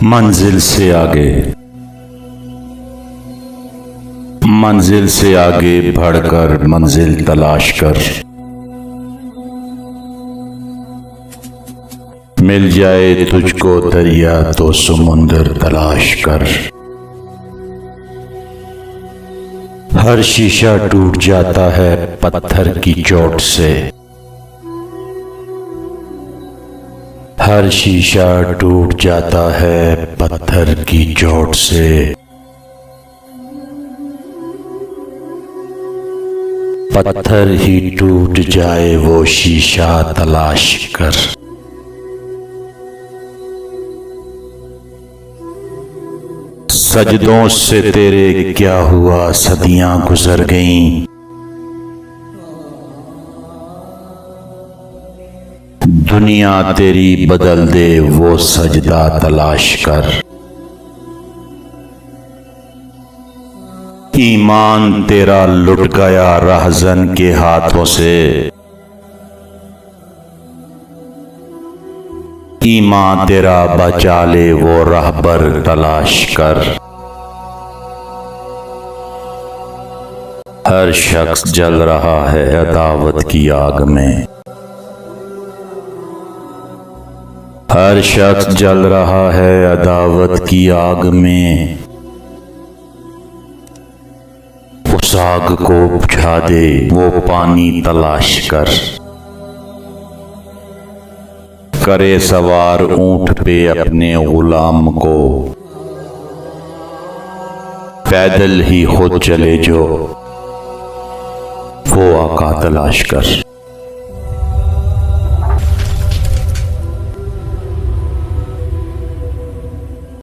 मंजिल से आगे, मंजिल से आगे बढ़कर मंजिल तलाश कर। मिल जाए तुझको दरिया तो समुंदर तलाश कर। हर शीशा टूट जाता है पत्थर की चोट से। हर शीशा टूट जाता है पत्थर की चोट से। पत्थर ही टूट जाए वो शीशा तलाश कर। सजदों से तेरे क्या हुआ, सदियां गुजर गईं। दुनिया तेरी बदल दे वो सजदा तलाश कर। ईमान तेरा लुट गया रहज़न के हाथों से। ईमान तेरा बचा ले वो रहबर तलाश कर। हर शख्स जल रहा है अदावत की आग में। हर शख्स जल रहा है अदावत की आग में। उस आग को बुझा दे वो पानी तलाश कर। करे सवार ऊंट पे अपने गुलाम को। पैदल ही खुद चले जो वो आका तलाश कर।